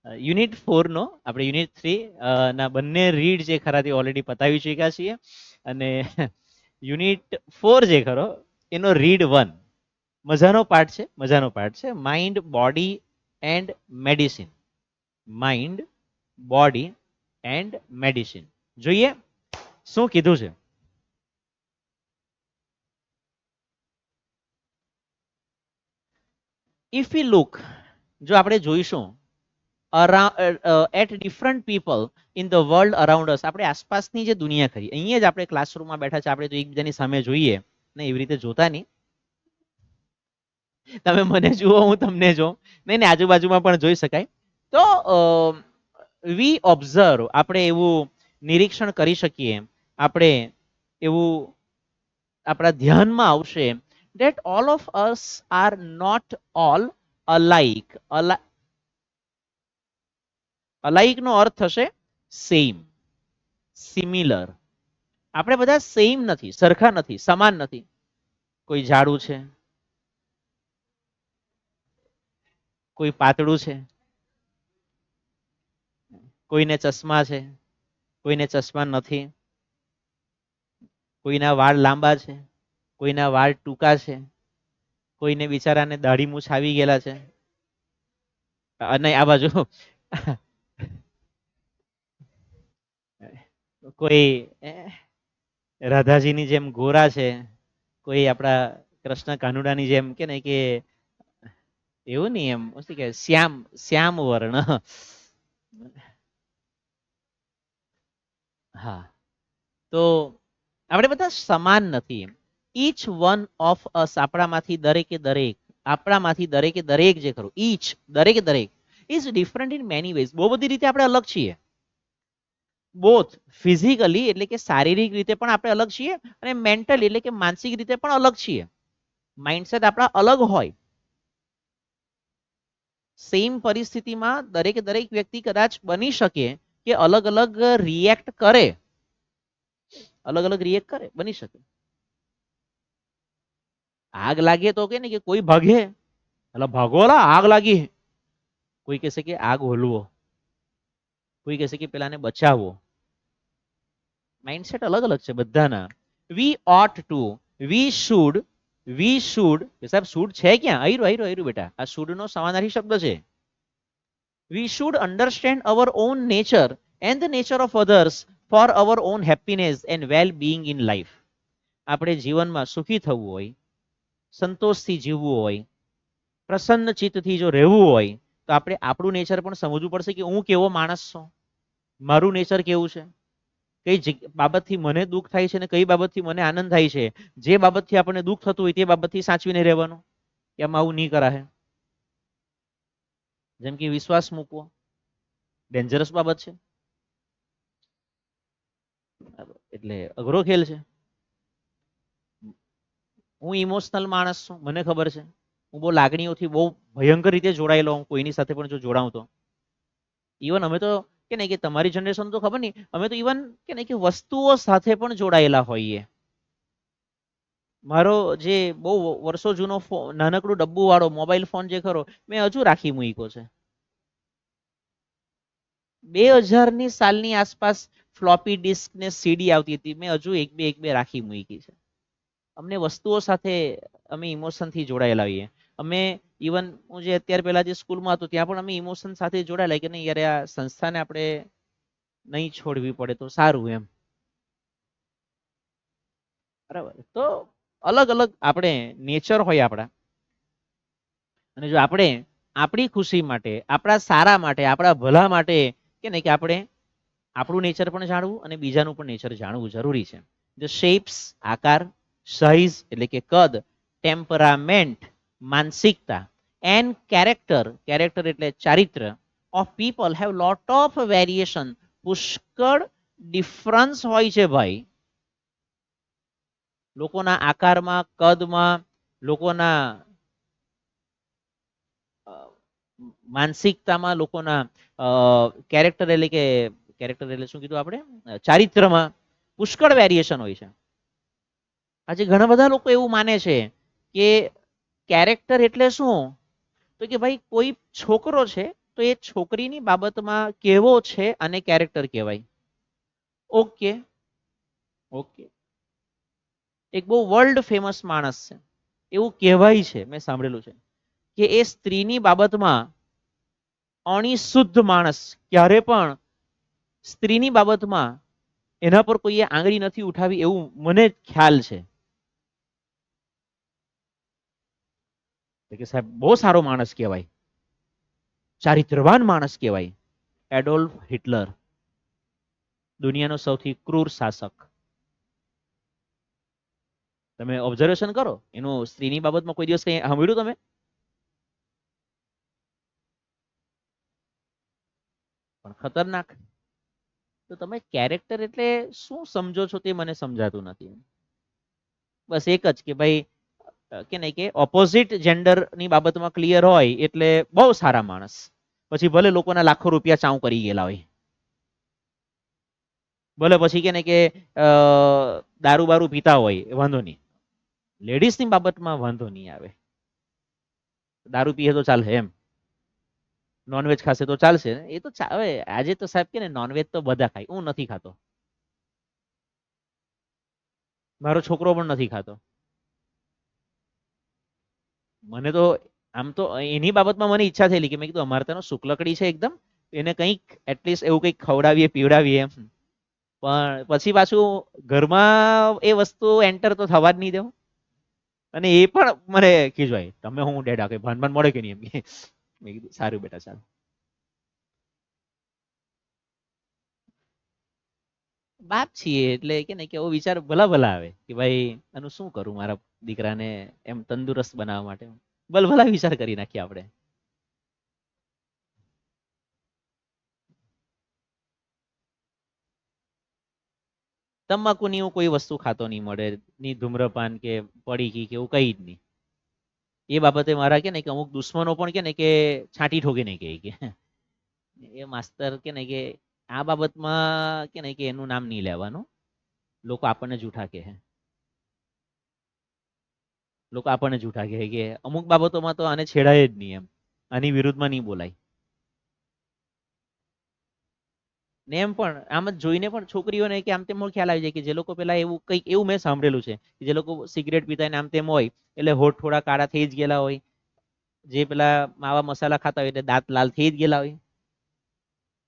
Unit 4 નો આપણે unit 3 ના બંને રીડ જે ખરાથી ઓલરેડી પતાવી ચૂક્યા છીએ અને યુનિટ 4 જે ખરો એનો રીડ 1 મજાનો પાર્ટ છે, મજાનો પાર્ટ છે. Mind, body and medicine. Mind, body and medicine. જોઈએ શું કીધું છે. ઇફ વી લુક, જો આપણે જોઈશું at different people in the world around us, આપણે આસપાસની જે દુનિયા ખરી, અહીંયા જ આપણે ક્લાસરૂમમાં બેઠા છે, આપણે તો એકબીજાની સામે જોઈએ ને, એવી રીતે જોતા નહીં. તમે મને જુઓ, હું તમને જોઉં, નહીં ને આજુબાજુમાં પણ જોઈ શકાય. તો વી ઓબ્ઝર્વ, આપણે એવું નિરીક્ષણ કરી શકીએ, આપણે એવું આપણા ધ્યાનમાં આવશે that all of us are not all alike. અલાઇક નો અર્થ થશે સેમ, સિમિલર. આપણે બધા સેમ નથી, સરખા નથી, સમાન નથી. કોઈ જાડું છે, કોઈ પાતળું છે, કોઈને ચશ્મા છે, કોઈને ચશ્મા નથી, કોઈના વાળ લાંબા છે, કોઈના વાળ ટૂંકા છે, કોઈને બિચારાને દાઢી મૂછ આવી ગયેલા છે. અને આ બાજુ કોઈ રાધાજીની જેમ ગોરા છે, કોઈ આપણા કૃષ્ણ કાનુડાની જેમ કે ને કે એવું નહીં, એમ શું કે શ્યામ, શ્યામ વર્ણ. હા, તો આપણે બધા સમાન નથી. ઈચ વન ઓફ અસ, આપણામાંથી દરેકે દરેક, આપણામાંથી દરેકે દરેક જે ખરું, ઈચ દરેકે દરેક is different in many ways, બહુ બધી રીતે આપણે અલગ છીએ. બોથ ફિઝિકલી એટલે કે શારીરિક રીતે પણ આપણે અલગ છીએ, અને મેન્ટલી એટલે કે માનસિક રીતે પણ અલગ છીએ. માઇન્ડસેટ આપણા અલગ હોય. સેમ પરિસ્થિતિમાં દરેકે દરેક વ્યક્તિ કદાચ બની શકે કે અલગ અલગ રિએક્ટ કરે, અલગ અલગ રિએક્ટ કરે, બની શકે. આગ લાગે તો કે ને કે કોઈ ભાગે, એટલે ભાગોલા આગ લાગી, કોઈ કહેશે કે આગ હોલવો, કોઈ કહેશે કે પેલાને બચાવવો. માઇન્ડસેટ અલગ અલગ છે બધાના. વી ઓટ ટુ, વી શુડ, સાહેબ શુડ છે ક્યાં? આયરું આયરું આયરું બેટા, આ શુડ નો સમાનાર્થી શબ્દ છે. We should understand our own nature and the nature of others for our own happiness and well being in life. આપણે જીવનમાં સુખી થવું હોય, સંતોષથી જીવવું હોય, પ્રસન્ન ચિત્તથી જો રહેવું હોય, તો આપણે આપણું નેચર પણ સમજવું પડશે કે હું કેવો માણસ છું, મારું નેચર કેવું છે, કઈ બાબતથી મને દુઃખ થાય છે ને કઈ બાબતથી મને આનંદ થાય છે. જે બાબતથી આપણને દુઃખ થતું હોય તે બાબતથી સાચવીને રહેવાનું, એમાં આવું નહીં કરાય. જેમ કે વિશ્વાસ મૂકવો ડેન્જરસ બાબત છે, એટલે અઘરો ખેલ છે. હું ઇમોશનલ માણસ છું, મને ખબર છે, હું બહુ લાગણીઓથી બહુ ભયંકર રીતે જોડાયેલો હું, કોઈની સાથે પણ જો જોડાઉં તો. ઇવન અમે તો કે ને કે તમારી જનરેશન તો ખબર નહીં, અમે તો ઇવન કે ને કે વસ્તુઓ સાથે પણ જોડાયેલા હોઈએ. મારો જે બહુ વર્ષો જૂનો નાનકડું ડબ્બુ વાળો મોબાઈલ ફોન જે ખરો, મેં હજુ રાખી મૂક્યો છે. 2000ની સાલની આસપાસ ફ્લોપી ડિસ્ક ને સીડી આવતી હતી, મેં હજુ એક બે રાખી મૂકી છે. અમને વસ્તુઓ સાથે અમે ઇમોશનથી જોડાયેલા હોઈએ. અમે ઇવન હું જે અત્યારે પહેલા જે સ્કૂલમાં હતો ત્યાં પણ અમે ઇમોશન સાથે જોડાયેલા કે નહીં યાર આ સંસ્થાને આપણે નહીં છોડવી પડે તો સારું એમ. બરાબર, તો અલગ અલગ આપણે નેચર હોય આપણા, અને જો આપણે આપણી ખુશી માટે, આપણા સારા માટે, આપણા ભલા માટે કે નહીં કે આપણે આપણું નેચર પણ જાણવું અને બીજાનું પણ નેચર જાણવું જરૂરી છે. ધ શેપ્સ, આકાર, સાઇઝ એટલે કે કદ, ટેમ્પરામેન્ટ માનસિકતા, એન્ડ કેરેક્ટર, કેરેક્ટર એટલે ચારિત્ર, of people have lot of variation, પુષ્કળ ડિફરન્સ હોય છે ભાઈ. લોકોના આકારમાં, કદમાં, લોકોના માનસિકતામાં, લોકોના કેરેક્ટર એટલે કે કેરેક્ટર એટલે શું કીધું આપણે, ચારિત્રમાં પુષ્કળ વેરિએશન હોય છે. આજે ઘણા બધા લોકો એવું માને છે કે કેરેક્ટર એટલે શું, તો કે ભાઈ કોઈ છોકરો છે તો એ છોકરીની બાબતમાં કેવો છે અને કેરેક્ટર કહેવાય. ઓકે ઓકે, એક બહુ વર્લ્ડ ફેમસ માણસ છે, એવું કહેવાય છે, મેં સાંભળેલું છે કે એ સ્ત્રીની બાબતમાં અણિશુદ્ધ માણસ, ક્યારે પણ સ્ત્રીની બાબતમાં એના પર કોઈએ આંગળી નથી ઉઠાવી એવું મને ખ્યાલ છે. કે સાહેબ બહુ સારો માણસ કહેવાય, ચારિત્રવાન માણસ કહેવાય, એડોલ્ફ હિટલર, દુનિયાનો સૌથી ક્રૂર શાસક. તમે ઓબ્ઝર્વેશન કરો એનું સ્ત્રીની બાબતમાં કોઈ દિવસ કઈ સાંભળ્યું તમે? પણ ખતરનાક. તો તમે કેરેક્ટર એટલે શું સમજો છો તે મને સમજાતું નથી. બસ એક જ કે ભાઈ કે નહીં કે ઓપોઝિટ જેન્ડરની બાબતમાં ક્લિયર હોય એટલે બહુ સારા માણસ, પછી ભલે લોકોના લાખો રૂપિયા ચાઉ કરી ગયેલા હોય, ભલે પછી કે ને કે દારૂ બારૂ પીતા હોય વાંધો નહીં, લેડીઝની બાબતમાં વાંધો નહીં આવે. દારૂ પીએ તો ચાલે એમ, નોનવેજ ખાશે તો ચાલશે, એ તો હવે આજે તો સાહેબ કે ને નોનવેજ તો બધા ખાય, હું નથી ખાતો, મારો છોકરો પણ નથી ખાતો. મને તો આમ તો એની બાબતમાં મને ઈચ્છા થયેલી કે મેં કીધું અમારે ત્યાં શુક્લકડી છે એકદમ, એને કંઈક એટલીસ્ટ એવું કંઈક ખવડાવીએ પીવડાવીએ એમ. પણ પછી પાછું ઘરમાં એ વસ્તુ એન્ટર તો થવા જ નહીં દેવું. અને એ પણ મને ખીજવાય, તમે હું ડેડા કે ભાન ભાન મળે કે નહીં એમ. મેં કીધું સારું બેટા ચાલ. બાપ છીએ એટલે કે ને કે એવો વિચાર ભલા ભલા આવે કે ભાઈ આનું શું કરું મારા દીકરાને એમ તંદુરસ્ત બનાવવા માટે, ભલભલા વિચાર કરી નાખીએ આપણે. તમાકુની હું કોઈ વસ્તુ ખાતો નહીં મળે, ની ધૂમ્રપાન કે પડીકી કે એવું કઈ જ નહીં. એ બાબતે મારા કે ને કે અમુક દુશ્મનો પણ કે ને કે છાંટી ઠોકી નહીં કે એ માસ્તર કે ને કે આ બાબતમાં કે ને કે એનું નામ નહીં લેવાનું, લોકો આપણને જૂઠા કહે, લોકો આપણને જૂઠા કહે કે અમુક બાબતોમાં તો આને છેડાય જ નહીં એમ, આની વિરુદ્ધમાં નહીં બોલાય. ને એમ પણ આમ જ જોઈને પણ છોકરીઓને કે આમ તેમ ખ્યાલ આવી જાય કે જે લોકો પેલા એવું કંઈક એવું મેં સાંભળેલું છે કે જે લોકો સિગરેટ પીતા આમ તેમ હોય એટલે હોઠ થોડા કાળા થઈ જ ગયેલા હોય, જે પેલા માવા મસાલા ખાતા હોય એટલે દાંત લાલ થઈ જ ગયેલા હોય,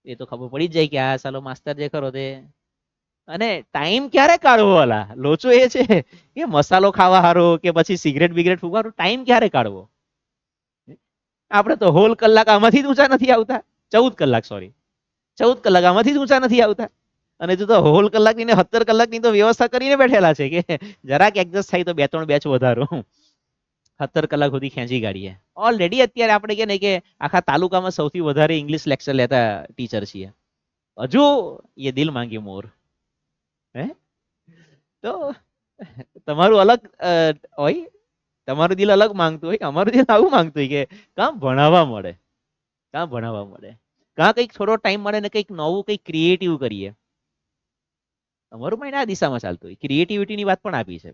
એ તો ખબર પડી જ જાય કે આ સાલો માસ્તર જે ખરો તે. અને ટાઈમ ક્યારે કાઢવો અલા, લોચો એ છે કે મસાલો ખાવા હારો કે પછી સિગરેટ બિગરેટ ફૂગવાનું ટાઈમ ક્યારે કાઢવો. આપણે તો હોલ કલાક આમાંથી જ ઊંચા નથી આવતા, 14 કલાક સોરી, 14 કલાક આમાંથી જ ઊંચા નથી આવતા. અને તું તો હોલ કલાકની ને 17 કલાકની તો વ્યવસ્થા કરીને બેઠેલા છે કે જરાક એડજસ્ટ થાય તો બે ત્રણ બેચ વધારો, 17 કલાક સુધી ખેંચી કાઢીએ. ઓલરેડી અત્યારે આપણે કે ને કે આખા તાલુકામાં સૌથી વધારે ઇંગ્લિશ લેક્ચર લેતા ટીચર છીએ, હજુ એ દિલ માંગે મોર. હે તો તમારું અલગ હોય, તમારું દિલ અલગ માંગતું હોય, અમારું દિલ આવું માંગતું હોય કે કામ ભણાવવા મળે, કાં ભણાવવા મળે, કાં કંઈક થોડો ટાઈમ મળે ને કંઈક નવું કંઈક ક્રિએટિવ કરીએ. અમારું માઇન્ડ આ દિશામાં ચાલતું હોય, ક્રિએટિવિટીની વાત પણ આપી છે.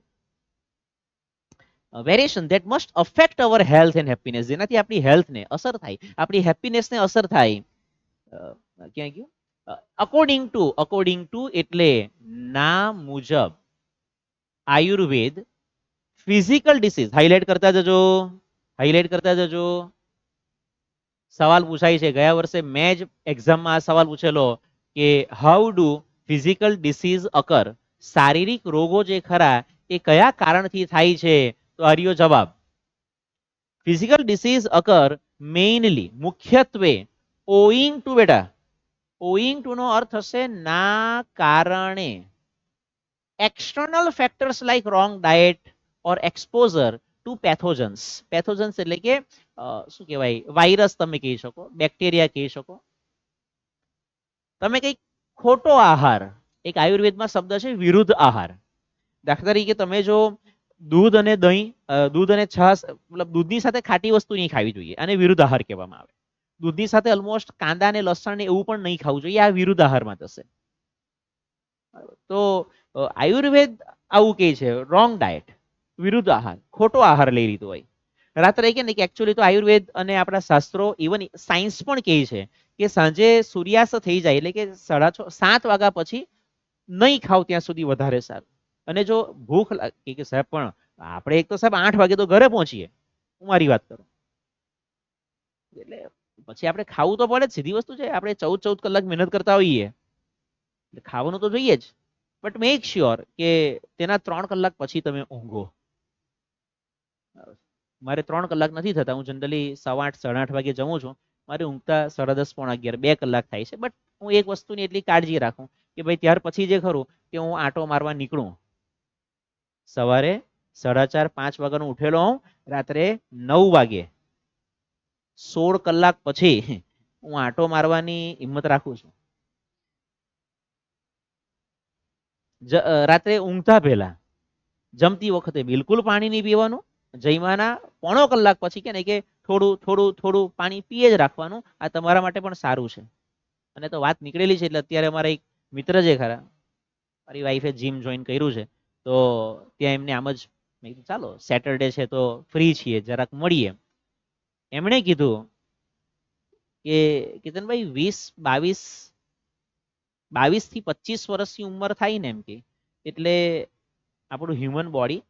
Variation that must affect hour health and happiness, જેનાથી આપણી હેલ્થને અસર થાય, આપણી હેપીનેસને અસર થાય. ક્યાં ગયું? અકોર્ડિંગ ટુ એટલે ના મુજબ આયુર્વેદ ફિઝિકલ ડિસીઝ, હાઇલાઇટ કરતા જજો, હાઇલાઇટ કરતા જજો. સવાલ પૂછાય છે, ગયા વર્ષે મેં જ એક્ઝામમાં આ સવાલ પૂછેલો કે હાઉ ડુ ફિઝિકલ ડિસીઝ અકર, શારીરિક રોગો જે ખરા એ કયા કારણથી થાય છે? તો આર્યો જવાબ, ફિઝિકલ ડિસીઝ અકર મેઇનલી, મુખ્યત્વે, ઓઈંગ ટુ બેટા, ઓઈંગ ટુ નો અર્થ થશે ના કારણે, external factors like wrong diet or exposure to pathogens. Pathogens એટલે કે શું કહેવાય, વાયરસ તમે કહી શકો, બેક્ટેરિયા કહી શકો. તમે કંઈક ખોટો આહાર, એક આયુર્વેદમાં શબ્દ છે વિરુદ્ધ આહાર. દાખલા તરીકે તમે જો દૂધ અને દહીં, દૂધ અને છાશ, મતલબ દૂધની સાથે ખાટી વસ્તુ નહીં ખાવી જોઈએ, આને વિરુદ્ધ આહાર કહેવામાં આવે. દૂધની સાથે ઓલમોસ્ટ કાંદા અને લસણ ને એવું પણ નહીં ખાવું જોઈએ, આ વિરુદ્ધ આહારમાં થશે. તો આયુર્વેદ આવું કહે છે રોંગ ડાયટ, વિરુદ્ધ આહાર, ખોટો આહાર લઈ લીધો હોય. રાત્રે કે ને કે એકચ્યુઅલી તો આયુર્વેદ અને આપણા શાસ્ત્રો ઇવન સાયન્સ પણ કહે છે કે સાંજે સૂર્યાસ્ત થઈ જાય એટલે કે 6:30 7 વાગ્યા પછી નહીં ખાવ ત્યાં સુધી વધારે સારું. અને જો ભૂખ લાગે કે સાહેબ પણ આપણે એક તો સાહેબ 8 વાગે તો ઘરે પહોંચીએ, હું મારી વાત કરું, એટલે પછી આપણે ખાવું તો પડે જ, સીધી વસ્તુ છે. આપણે 14 કલાક મહેનત કરતા હોઈએ એટલે ખાવાનું તો જોઈએ જ, બટ મેક શ્યોર કે તેના 3 કલાક પછી તમે ઊંઘો. મારે 3 કલાક નથી થતા, હું જનરલી 8:15 8:30 વાગે જમું છું. મારે ઊંઘતા 10:30 પોણા 11 2 કલાક થાય છે. બટ હું એક વસ્તુની એટલી કાળજી રાખું કે ભાઈ ત્યાર પછી જે ખરું કે હું આંટો મારવા નીકળું. સવારે 4:30 5 વાગ્યાનો ઉઠેલો હોઉં, રાત્રે 9 વાગે 16 કલાક પછી હું આંટો મારવાની હિંમત રાખું છું. રાત્રે ઊંઘતા પહેલા જમતી વખતે બિલકુલ પાણી નહીં પીવાનું. જઈમાના પોણો કલાક પછી કે ને કે થોડું થોડું થોડું પાણી પીએ જ રાખવાનું. આ તમારા માટે પણ સારું છે. અને તો વાત નીકળેલી છે એટલે અત્યારે અમારા એક મિત્ર છે ખરા, મારી વાઈફે જીમ જોઈન કર્યું છે, તો ત્યાં એમને આમ જ મેં કીધું ચાલો સેટરડે છે તો ફ્રી છીએ જરાક મળીએ. એમણે કીધું કે કેતનભાઈ 22 થી 25 વર્ષની ઉંમર થાય ને એમ કે એટલે આપણું હ્યુમન બોડી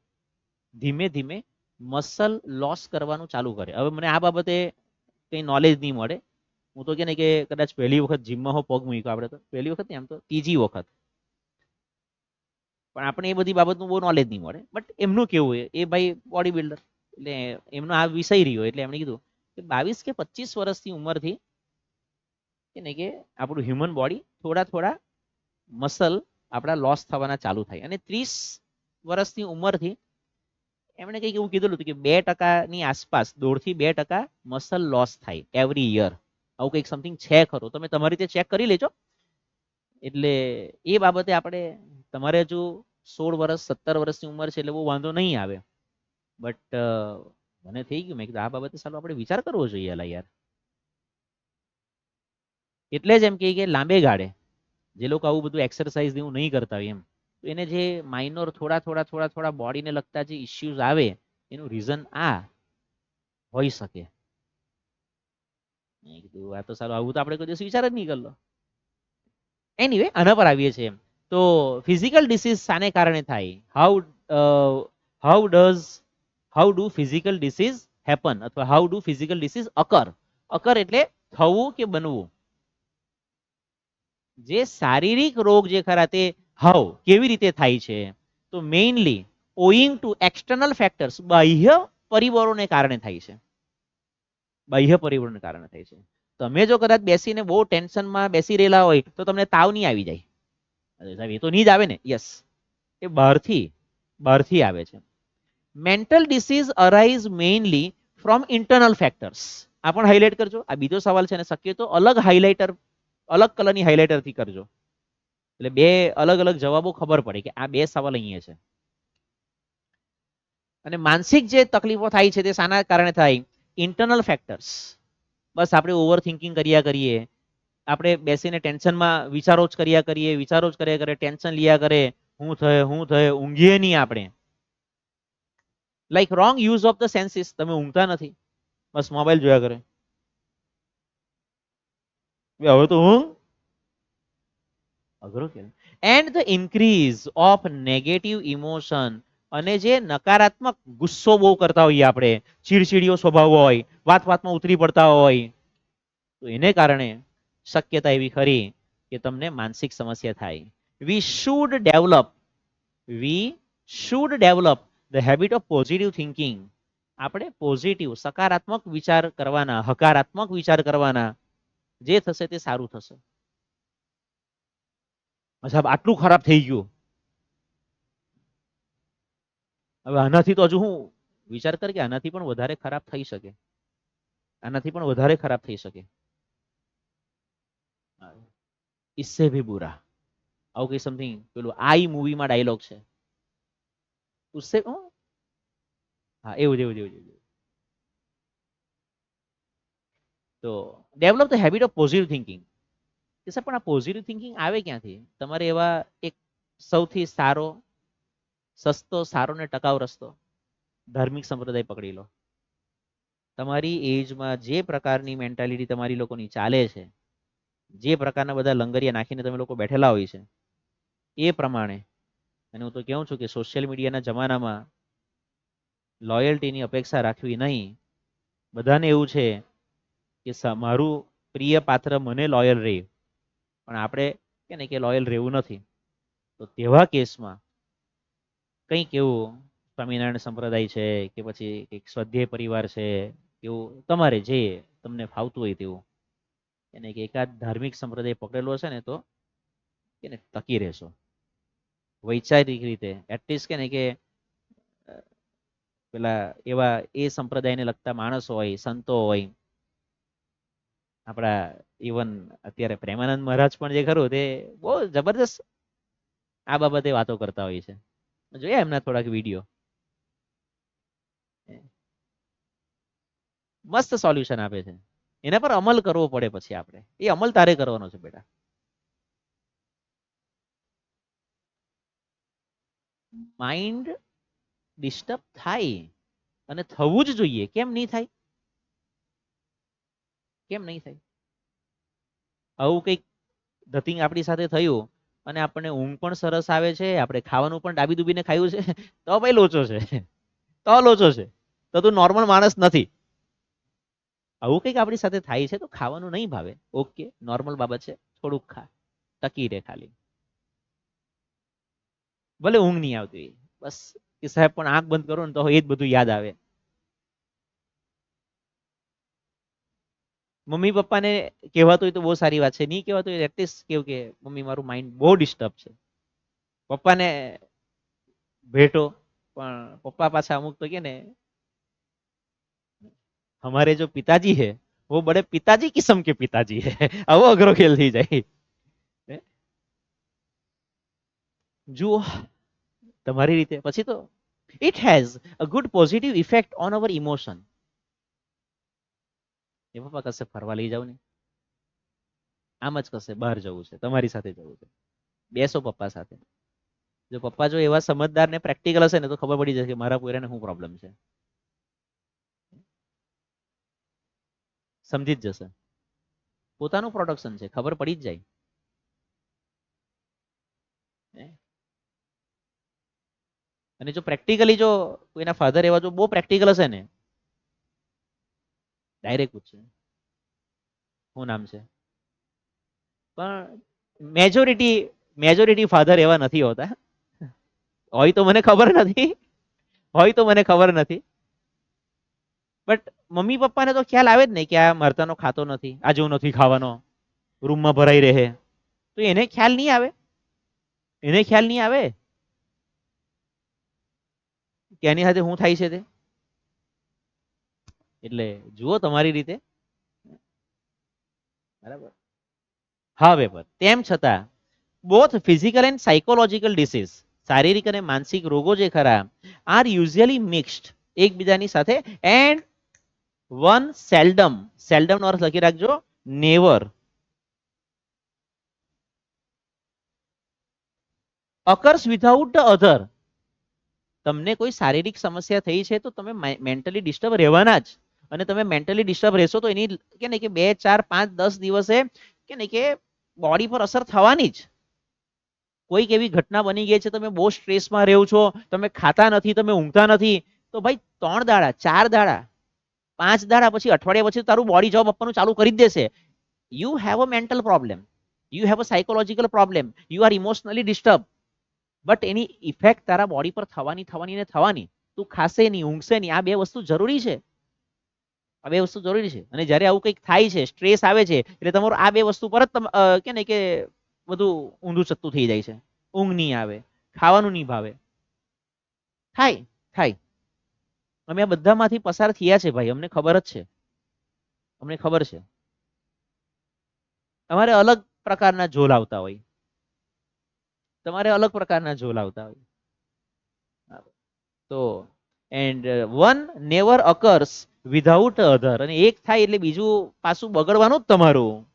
ધીમે ધીમે મસલ લોસ કરવાનું ચાલુ કરે. હવે મને આ બાબતે કંઈ નોલેજ નહીં મળે. હું તો કે ને કે કદાચ પહેલી વખત જીમમાં હો પગ મૂક્યો, આપણે તો પહેલી વખત એમ તો ત્રીજી વખત, પણ આપણે એ બધી બાબતનું બહુ નોલેજ નહીં મળે. બટ એમનું કેવું એ ભાઈ બોડી બિલ્ડર એટલે એમનો આ વિષય રહ્યો એટલે એમણે કીધું કે 22 કે 25 વર્ષની ઉંમરથી કે ને કે આપણું હ્યુમન બોડી થોડા થોડા મસલ આપણા લોસ થવાના ચાલુ થાય. અને 30 વર્ષની ઉંમરથી એમણે કંઈક એવું કીધેલું હતું કે 2%ની આસપાસ 1.5 થી 2% મસલ લોસ થાય એવરી યર. આવું કંઈક સમથિંગ છે ખરું, તમે તમારી રીતે ચેક કરી લેજો. એટલે એ બાબતે આપણે, તમારે હજુ 16 વર્ષ 17 વર્ષની ઉંમર છે એટલે બહુ વાંધો નહીં આવે. બટ મને થઈ ગયું, મેં કીધું આ બાબતે સારું આપણે વિચાર કરવો જોઈએ અલા યાર. એટલે જ એમ કે લાંબે ગાળે જે લોકો આવું બધું એક્સરસાઇઝ એવું નહીં કરતા હોય એમ, તો એને જે માઇનોર થોડા થોડા થોડા થોડા બોડીને લગતા જે ઇસ્યુઝ આવે એનું રીઝન આ હોઈ શકે. મેં કીધું આ તો સારું, આવું તો આપણે કોઈ દિવસ વિચાર જ નહીં કરલો. એનીવે આના પર આવીએ છીએ. તો ફિઝિકલ ડિસીઝ શાને કારણે થાય? How does how do physical disease happen, અથવા how do physical disease occur. Occur એટલે થવું કે બનવું. જે શારીરિક રોગ જે ખરા તે હાઉ કેવી રીતે થાય છે? તો mainly owing to external factors, બાહ્ય પરિબળોને કારણે થાય છે. બાહ્ય પરિબળોને કારણે થાય છે. તમે જો કદાચ બેસીને બહુ ટેન્શનમાં બેસી રહેલા હોય તો તમને તાવ નહીં આવી જાય. અરે સાહેબ એ તો નહીં જ આવે ને. યસ, એ બહારથી આવે છે. Mental disease arise mainly from internal factors. આ પણ હાઇલાઇટ કરજો. આ બીજો સવાલ છે, અને શક્ય તો અલગ કલરની હાઇલાઇટરથી કરજો, એટલે બે અલગ અલગ જવાબો ખબર પડે કે આ બે સવાલ અહીંયા છે. અને માનસિક જે તકલીફો થાય છે તે શાના કારણે થાય? Internal factors. બસ આપણે ઓવર થિંકિંગ કર્યા કરીએ, આપણે બેસીને ટેન્શનમાં વિચારો જ કર્યા કરીએ, ટેન્શન લીયા કરે, હું થયે ઊંઘીએ નહીં આપણે. Like wrong use of the senses, તમે ઊંઘતા નથી, બસ મોબાઈલ જોયા કરે. હવે તો ઊંઘ અઘરો કે. And the increase of negative emotion, અને જે નકારાત્મક ગુસ્સો બહુ કરતા હોઈએ આપણે, ચીડચીડીયો સ્વભાવ હોય, વાતમાં ઉતરી પડતા હોય, તો એને કારણે શક્યતા એવી ખરી કે તમને માનસિક સમસ્યા થાય. We should develop the habit of positive thinking. આપણે પોઝિટિવ સકારાત્મક વિચાર કરવાના, હકારાત્મક વિચાર કરવાના. જે થશે તે સારું થશે. સાહેબ આટલું ખરાબ થઈ ગયું, હવે આનાથી તો હજુ હું વિચાર કર કે આનાથી પણ વધારે ખરાબ થઈ શકે, આનાથી પણ વધારે ખરાબ થઈ શકે. इससे भी बुरा, આવું કઈ સમથિંગ પેલું આઈ મૂવીમાં ડાયલોગ છે. ઉસસે હા એવું જ એવું જ. તો develop the habit of positive thinking. કે સર પણ આ પોઝિટિવ થિંકિંગ આવે ક્યાંથી? તમારે એવા એક સૌથી સારો, સસ્તો, સારો ને ટકાઉ રસ્તો ધાર્મિક સંપ્રદાય પકડી લો. તમારી એજમાં જે પ્રકારની મેન્ટાલિટી તમારી લોકોની ચાલે છે, જે પ્રકારના બધા લંગરિયા નાખીને તમે લોકો બેઠેલા હોય છે, એ પ્રમાણે, અને હું તો કહું છું કે સોશિયલ મીડિયાના જમાનામાં લોયલ્ટીની અપેક્ષા રાખવી નહીં. બધાને એવું છે કે મારું પ્રિય પાત્ર મને લોયલ રહે, પણ આપણે કે ને કે લોયલ રહેવું નથી. તો તેવા કેસમાં કંઈક એવું સ્વામિનારાયણ સંપ્રદાય છે કે પછી કંઈક સ્વાધ્યાય પરિવાર છે, એવું તમારે જે તમને ફાવતું હોય તેવું, એને કે એકાદ ધાર્મિક સંપ્રદાય પકડેલો હશે ને તો એને ટકી રહેશો. વૈચારિક રીતે એટલીસ્ટ કે ને કે પેલા એવા એ સંપ્રદાયને લગતા માણસો હોય, સંતો હોય, આપણા ઇવન અત્યારે પ્રેમાનંદ મહારાજ પણ જે ખરું તે બહુ જબરદસ્ત આ બાબતે વાતો કરતા હોય છે. જોયા એમના થોડાક વિડીયો, મસ્ત સોલ્યુશન આપે છે. એના પર અમલ કરવો પડે પછી આપણે, એ અમલ તારે કરવાનો છે બેટા. માઇન્ડ ડિસ્ટર્બ થાય અને થવું જ જોઈએ. કેમ નહીં થાય? કેમ નહીં થાય? આવું કંઈક ધતિંગ આપણી સાથે થયું અને આપણને ઊંઘ પણ સરસ આવે છે, આપણે ખાવાનું પણ ડાબી દુબીને ખાયું છે, તો ભાઈ લોચો છે, તો લોચો છે, તો તું નોર્મલ માણસ નથી. આવું કંઈક આપણી સાથે થાય છે તો ખાવાનું નહીં ભાવે, ઓકે, નોર્મલ બાબત છે, થોડુંક ખા, ટકી રહે ખાલી. ભલે ઊંઘ નહીં આવતી, બસ કે સાહેબ પણ આંખ બંધ કરો ને તો એ જ બધું યાદ આવે. મમ્મી પપ્પાને કહેવાતું હોય તો બહુ સારી વાત છે, નહીં કહેવાતું હોય એટલીસ્ટ કેવું કે મમ્મી મારું માઇન્ડ બહુ ડિસ્ટર્બ છે. પપ્પાને ભેટો, પણ પપ્પા પાછા અમુક તો કે ને हमारे जो पिताजी है वो बड़े पिताजी किस्म के पिताजी है. આવો અઘરો ખેલ થઈ જાય. જુઓ તમારી રીતે પછી તો it has a good positive effect on our emotion. એ પપ્પા કશે ફરવા લઈ જાવ ને, આમ જ કશે બહાર જવું છે, તમારી સાથે જવું છે, બેસો પપ્પા સાથે. જો પપ્પા જો એવા સમજદાર ને પ્રેક્ટિકલ હશે ને તો ખબર પડી જશે કે મારા પોયરાને શું પ્રોબ્લેમ છે, સમજી જ જશે. પોતાનું પ્રોડક્શન છે, ખબર પડી જ જાય. અને જો પ્રેક્ટિકલી જો કોઈના ફાધર એવા જો બહુ પ્રેક્ટિકલ હશે ને, ડાયરેક્ટ પૂછશે શું નામ છે. પણ મેજોરિટી ફાધર એવા નથી હોતા. હોય તો મને ખબર નથી, હોય તો મને ખબર નથી, બટ મમ્મી પપ્પાને તો ખ્યાલ આવે જ નહીં કે આ મરતાનો ખાતો નથી, આ જેવું નથી ખાવાનો, રૂમમાં ભરાઈ રહે, તો એને ખ્યાલ નહીં આવે, એને ખ્યાલ નહીં આવે કે એની સાથે શું થાય છે તે. એટલે જુઓ તમારી રીતે, બરાબર. હવે તેમ છતાં both physical and psychological disease, શારીરિક અને માનસિક રોગો જે ખરા, આર યુઝ્યુઅલી મિક્સ્ડ, એકબીજાની સાથે, એન્ડ વન સેલ્ડમ, સેલ્ડમ નો અર્થ લખી રાખજો, never occurs without the other. તમને કોઈ શારીરિક સમસ્યા થઈ છે તો તમે મેન્ટલી ડિસ્ટર્બ રહેવાના જ, અને તમે મેન્ટલી ડિસ્ટર્બ રહેશો તો એની કે ને કે 2, 4, 5, 10 દિવસે કે ને કે બોડી પર અસર થવાની જ. કોઈક એવી ઘટના બની ગઈ છે, તમે બહુ સ્ટ્રેસમાં રહ્યો છો, તમે ખાતા નથી, તમે ઊંઘતા નથી, તો ભાઈ 3 દાડા, 4 દાડા, 5 દાડા પછી, અઠવાડિયા પછી તારું બોડી જવાબ આપવાનું ચાલુ કરી જ દેશે. You have a mental problem, you have a psychological problem, you are emotionally disturb. But any effect તારા બોડી પર થવાની થવાની ને થવાની. તું ખાશે નહીં, ઊંઘશે નહીં, આ બે વસ્તુ જરૂરી છે, આ બે વસ્તુ જરૂરી છે. અને જ્યારે આવું કંઈક થાય છે, સ્ટ્રેસ આવે છે, એટલે તમારું આ બે વસ્તુ પર જ કે ને કે બધું ઊંધું ચત્તું થઈ જાય છે. ઊંઘ નહીં આવે, ખાવાનું નહીં ભાવે, થાય થાય. અમે આ બધામાંથી પસાર થયા છે ભાઈ, અમને ખબર જ છે, અમને ખબર છે. અમારે અલગ પ્રકારના ઝોલ આવતા હોય, તમારે અલગ પ્રકારના ઝોલ આવતા હોય. તો and one never occurs without other, અને એક થાય એટલે બીજું પાછું બગડવાનું જ તમારું.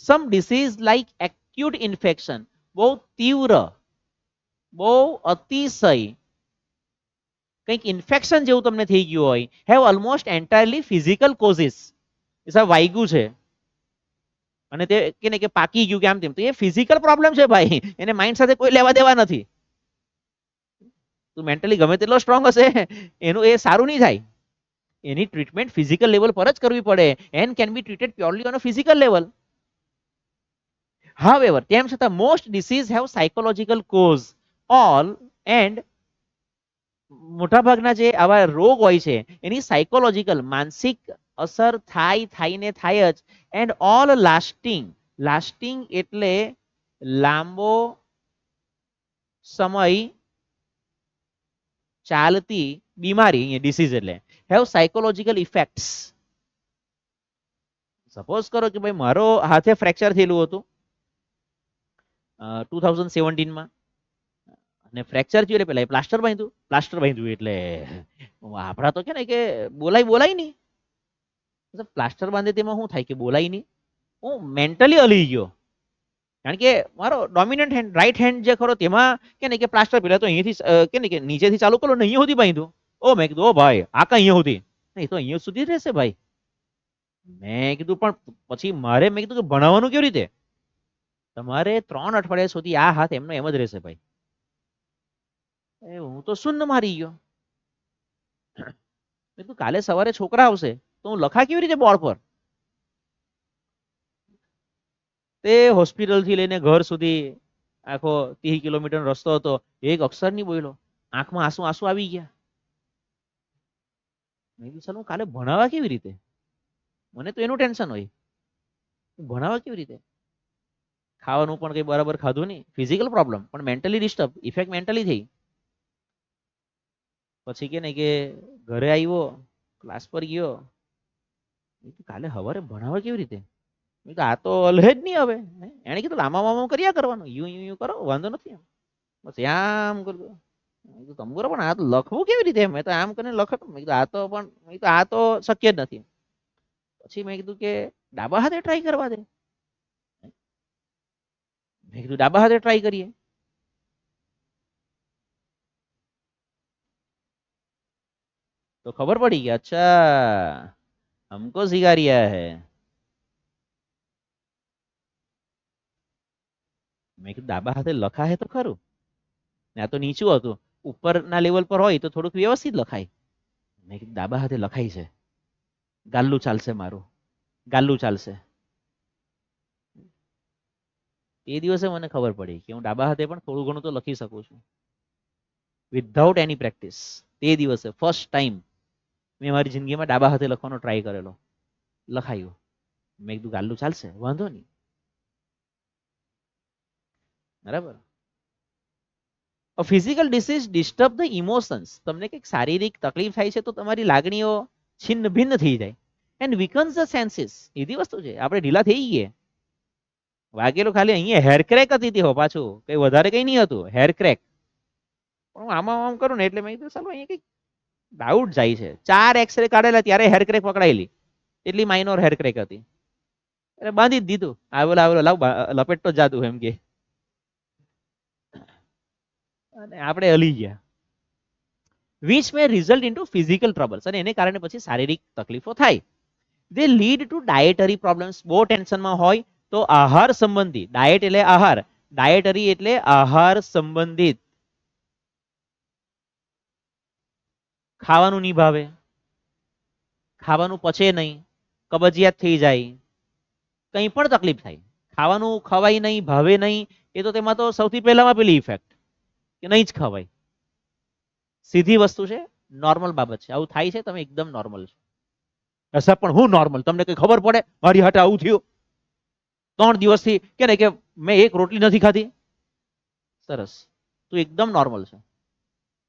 Some disease like acute infection, બહુ તીવ્ર, બહુ અતિશય કંઈક ઇન્ફેક્શન જેવું તમને થઈ ગયું હોય, have almost entirely physical causes. એ સાહેબ વાગ્યું છે અને તે કે પાકી ગયું કે આમ તેમ, તો એ ફિઝિકલ પ્રોબ્લેમ છે ભાઈ, એને માઇન્ડ સાથે કોઈ લેવા દેવા નથી. તું મેન્ટલી ગમે તેટલો સ્ટ્રોંગ હશે, એનું એ સારું નહીં થાય. એની ટ્રીટમેન્ટ ફિઝિકલ લેવલ પર જ કરવી પડે, and can be treated purely on a physical level. However, તેમ છતાં most disease have psychological cause. All and મોટાભાગના જે આવા રોગ હોય છે એની સાયકોલોજીકલ માનસિક અસર થાય ને થાય જ. એન્ડ ઓલ લાસ્ટિંગ, લાસ્ટિંગ એટલે લાંબો સમય ચાલતી બીમારી, ડિસીઝ એટલે હેવ સાયકોલોજીકલ ઇફેક્ટ્સ. સપોઝ કરો કે ભાઈ મારો હાથે ફ્રેક્ચર થયેલું હતું 2017 માં, અને ફ્રેક્ચર થયું એટલે પેલા પ્લાસ્ટર બાંધ્યું એટલે આપણા તો કે બોલાય નહીં. પ્લાસ્ટર બાંધે તેમાં શું થાય કે બોલાય નહીં. હું મેન્ટલી હલી ગયો, કારણ કે મારો ડોમિનન્ટ હેન્ડ, રાઈટ હેન્ડ જે ખરો તેમાં કે પ્લાસ્ટર પેલા તો અહીંયાથી કે નીચેથી ચાલુ કરો ને અહીંયા સુધી બાંધ્યું. ઓ મેં કીધું ઓ ભાઈ આ કઈ અહીંયા સુધી, નહીં તો અહીંયા સુધી રહેશે ભાઈ. મેં કીધું પણ પછી મારે મેં કીધું કે ભણાવવાનું કેવી રીતે, તમારે 3 અઠવાડિયા સુધી આ હાથ એમનો એમ જ રહેશે ભાઈ. હું તો શૂન્ય મારી ગયો. મેં કીધું કાલે સવારે છોકરા આવશે તો હું લખા કેવી રીતે બોર્ડ પર. તે હોસ્પિટલ થી લઈને ઘર સુધી આખો 30 કિલોમીટર રસ્તો હતો, એક અક્ષર નહીં બોલ્યો, આંખમાં આંસુ આવી ગયા. મેં કીધું ચાલ હું કાલે ભણાવવા કેવી રીતે, મને તો એનું ટેન્શન હોય, ભણાવવા કેવી રીતે. ખાવાનું પણ કઈ બરાબર ખાધું નહીં, ફિઝિકલ પ્રોબ્લેમ પણ મેન્ટલી ડિસ્ટર્બ, ઇફેક્ટ મેન્ટલી થઈ. પછી કે ઘરે આવ્યો, ક્લાસ પર ગયો, કાલે સવારે ભણાવવા કેવી રીતે. આ તો અલહે જ નહીં હવે. એને કીધું લાંબા મામા કર્યા કરવાનું, યુ કરો વાંધો નથી, એમ બસ આમ કરજો. તમે કરો પણ આ તો લખવું કેવી રીતે, મેં તો આમ કરીને લખતો. મેં કીધું આ તો પણ આ તો શક્ય જ નથી. પછી મેં કીધું કે ડાબા હાથે ટ્રાય કરવા દે. મેં કીધું ડાબા હાથે ટ્રાય કરીએ. तो खबर पड़ी कि अच्छा हमको सिखा रिया है. મેં કીધું ડાબા હાથે લખા હે તો ખરું ને, આ તો નીચું હતું, ઉપરના લેવલ પર હોય તો થોડુંક વ્યવસ્થિત લખાય. મેં કીધું ડાબા હાથે લખાય છે, ગાલ્લું ચાલશે મારું, ગાલ્લું ચાલશે. એ દિવસે મને ખબર પડી કે હું ડાબા હાથે પણ થોડું ઘણું તો લખી શકું છું વિધાઉટ એની પ્રેક્ટિસ. તે દિવસે ફર્સ્ટ ટાઈમ મેં મારી જિંદગીમાં ડાબા હાથે લખવાનો ટ્રાય કરેલો, લખાયું. મેં કીધું ગાલ્લું ચાલશે, વાંધો નહીં. બરાબર. Physical disease disturb the emotions. તમને કંઈક શારીરિક તકલીફ થાય છે તો તમારી લાગણીઓ છિન્ન ભિન્ન થઈ જાય. And weakens the senses. એવી વસ્તુ છે, આપણે ઢીલા થઈ ગઈએ. વાગેલું ખાલી અહીંયા હેર ક્રેક હતી, હો પાછું કઈ વધારે કઈ નહીં હતું, હેર ક્રેક. પણ આમ કરું ને એટલે મેં કીધું ચાલો અહીંયા કઈક ડાઉટ જાય છે. 4 એક્સરે કાઢેલા ત્યારે હેર ક્રેક પકડાયેલી, એટલી માઇનોર હેર ક્રેક હતી. એટલે બાંધી જ દીધું, આવેલો લાવ લપેટતો જાદુ એમ કે, અને આપણે હલી ગયા. Which may result into physical troubles. અને એને કારણે પછી શારીરિક તકલીફો થાય. દે લીડ ટુ ડાયટરી પ્રોબ્લેમ્સ. બહુ ટેન્શનમાં હોય તો આહાર સંબંધી, ડાયટ એટલે આહાર, ડાયટરી એટલે આહાર સંબંધિત. ખાવાનું નહીં ભાવે, ખાવાનું પચે નહીં, કબજિયાત થઈ જાય, કંઈ પણ તકલીફ થાય, ખાવાનું ખવાય નહીં, ભાવે નહીં, એ તો તેમાં તો સૌથી પહેલામાં પેલી ઇફેક્ટ કે નહીં જ ખવાય. સીધી વસ્તુ છે, નોર્મલ બાબત છે. આવું થાય છે, તમે એકદમ નોર્મલ છો. સાહેબ પણ હું નોર્મલ, તમને કઈ ખબર પડે મારી હાટે આવું થયું? 3 દિવસથી કે મેં એક રોટલી નથી ખાધી. સરસ, તું એકદમ નોર્મલ છે.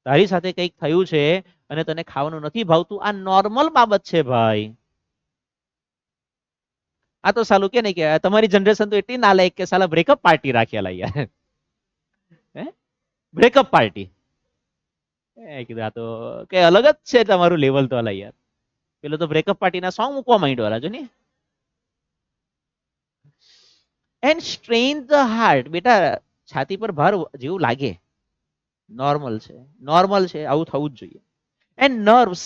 તારી સાથે કંઈક થયું છે અને તને ખાવાનું નથી ભાવતું, આ નોર્મલ બાબત છે ભાઈ. આ તો સાલું કે નહીં કે તમારી જનરેશન તો એટલી નાલાયક કે સાલા બ્રેકઅપ પાર્ટી રાખેલા યાર. બ્રેકઅપ પાર્ટી કીધું, આ તો કઈ અલગ જ છે તમારું લેવલ તો અલા યાર. પેલો તો બ્રેકઅપ પાર્ટીના સોંગ મૂકવા માંડ્યો જો ને. And strain the heart. બેટા છાતી પર ભાર જેવું લાગે, નોર્મલ છે, નોર્મલ છે, આવું થવું જ જોઈએ. એન્ડ નર્વ્સ,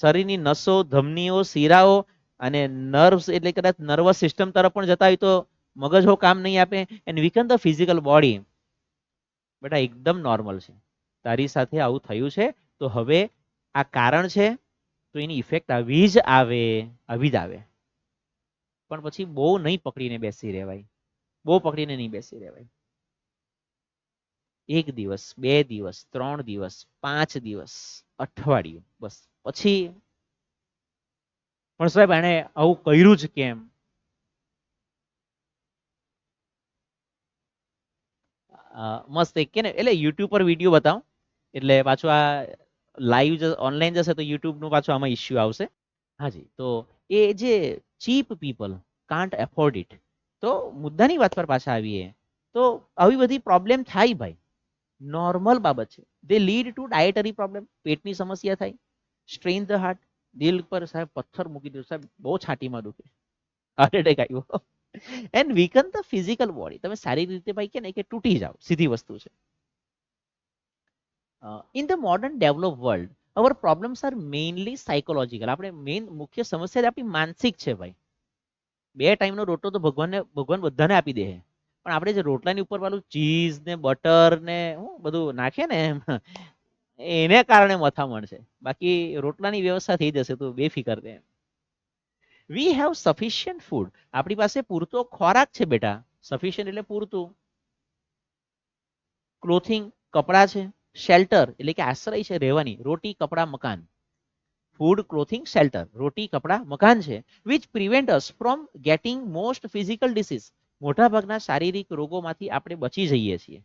શરીરની નસો, ધમનીઓ, શીરાઓ અને નર્વ્સ એટલે કદાચ નર્વસ સિસ્ટમ તરફ પણ જતા હોય તો મગજ કામ નહીં આપે. And વીકન the physical body. બેટા એકદમ નોર્મલ છે, તારી સાથે આવું થયું છે તો હવે આ કારણ છે તો એની ઇફેક્ટ આવી જ આવે, આવી જ આવે. પણ પછી બહુ નહીં પકડીને બેસી રહેવાય, બહુ પકડીને નહીં બેસી રહેવાય. 1 દિવસ, 2 દિવસ, 3 દિવસ, 5 દિવસ, અઠવાડિયું, બસ પછી પણ સાહેબ એને આવું કર્યું જ કેમ? મસ્ત એક કે ને એટલે યુટ્યુબ પર વિડીયો બતાવો એટલે પાછું આ લાઈવ ઓનલાઈન જશે તો યુટ્યુબ નું પાછું આમાં ઇશ્યુ આવશે. હાજી, તો એ જે cheap people can't afford it, તો મુદ્દાની વાત પર પાછા આવીએ તો આવી બધી પ્રોબ્લેમ થાય ભાઈ, નોર્મલ બાબત છે. દે લીડ ટુ ડાયટરી પ્રોબ્લેમ, પેટની સમસ્યા થાય, સ્ટ્રેન ધ હાર્ટ, દિલ પર સાહેબ પથ્થર મૂકી દો સાહેબ, બહુ છાતીમાં દુખે, હાર્ટ એટેક આવ્યો. એન્ડ વીકન ધ ફિઝિકલ બોડી, તમે સારી રીતે ભાઈ કે ને કે તૂટી જાઓ, સીધી વસ્તુ છે. In the modern develop world our problems are mainly psychological. આપણે મેઇન મુખ્ય સમસ્યા આપણી માનસિક છે ભાઈ. 2 ટાઈમનો રોટલો તો ભગવાન બધાને આપી દે, પણ આપણે જે રોટલાની ઉપર વાળું ચીઝ ને બટર ને બધું નાખે ને એને કારણે મથામણ છે. બાકી રોટલાની વ્યવસ્થા થઈ જશે તો બેફિકર રહે. વી હેવ સફિશિયન્ટ ફૂડ, આપણી પાસે પૂરતો ખોરાક છે બેટા. સફિશિયન્ટ એટલે પૂરતું. ક્લોથિંગ, કપડા છે. શેલ્ટર એટલે કે આશ્રય છે રહેવાની, રોટી કપડા મકાન. ફૂડ, ક્લોથિંગ, શેલ્ટર, રોટી કપડા મકાન છે. Which prevent us from getting most physical disease, મોટા ભાગના શારીરિક રોગોમાંથી આપણે બચી જઈએ છીએ.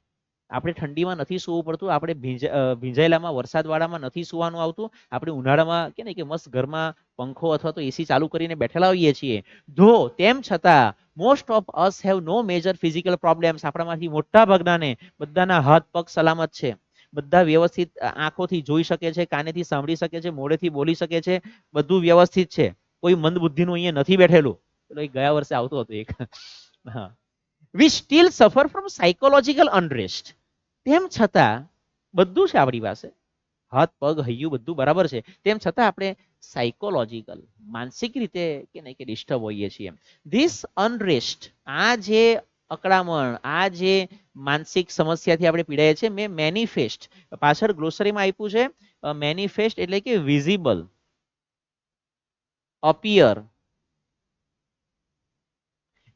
આપણે ઠંડીમાં નથી સૂવું પડતું, આપણે ભીંજાયેલામાં વરસાદ વાળામાં નથી સૂવાનું આવતું, આપણે ઉનાળામાં કે ને કે મસ્ત ઘરમાં પંખો અથવા તો એસી ચાલુ કરીને બેઠેલા હોઈએ છીએ. ધો તેમ છતાં most of us have no major physical problems, આપણામાંથી મોટા ભાગનાને બધાના હાથ પગ સલામત છે, બધા વ્યવસ્થિત આંખોથી જોઈ શકે છે, કાનેથી સાંભળી શકે છે, મોઢેથી બોલી શકે છે, બધું વ્યવસ્થિત છે. કોઈ મંદ બુદ્ધિનું અહીંયા નથી બેઠેલું. ગયા વર્ષે આવતું હતું એક. હા, we still suffer from psychological unrest. તેમ છતાં બધું છે આપણી પાસે, હાથ પગ હૈયું બધું બરાબર છે, તેમ છતાં આપણે સાયકોલોજીકલ માનસિક રીતે કે નહીં કે ડિસ્ટર્બ હોઈએ છીએ. ધીસ અનરેસ્ટ, આ જે અકળામણ, આ જે માનસિક સમસ્યાથી આપણે પીડાય છે, મેં મેનિફેસ્ટ, પાછળ ગ્લોસરીમાં આપ્યું છે મેનિફેસ્ટ એટલે કે visible, appear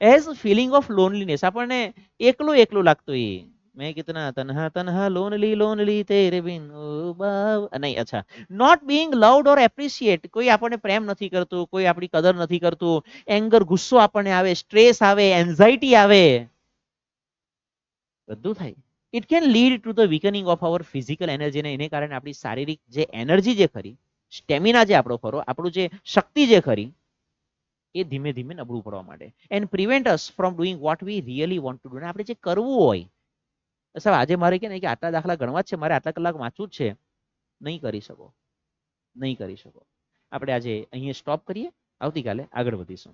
as feeling of loneliness, આપણને એકલું એકલું લાગતું. એ मैं कितना तन्हा तन्हा लोनली लोनली तेरे बिन ओ बाव नहीं, अच्छा, not being loved or appreciate, કોઈ આપણને પ્રેમ નથી કરતું, કોઈ આપણી કદર નથી કરતું. એંગર, ગુસ્સો આપણને આવે, સ્ટ્રેસ આવે, એન્ઝાઇટી આવે, બધું થાય. It can lead to the weakening of our physical energy, એને કારણે આપણી શારીરિક જે એનર્જી જે ખરી, સ્ટેમિના જે આપણો ખરો, આપણું જે શક્તિ જે ખરી, એ ધીમે ધીમે નબળું પડવા માંડે. And prevent us from doing what we really want to do, આપણે જે કરવું હોય, સાહેબ આજે મારે કે નહીં કે આટલા દાખલા ગણવા જ છે, મારે આટલા કલાક વાંચવું જ છે, નહીં કરી શકો, નહીં કરી શકો. આપણે આજે અહીંયા સ્ટોપ કરીએ, આવતીકાલે આગળ વધીશું.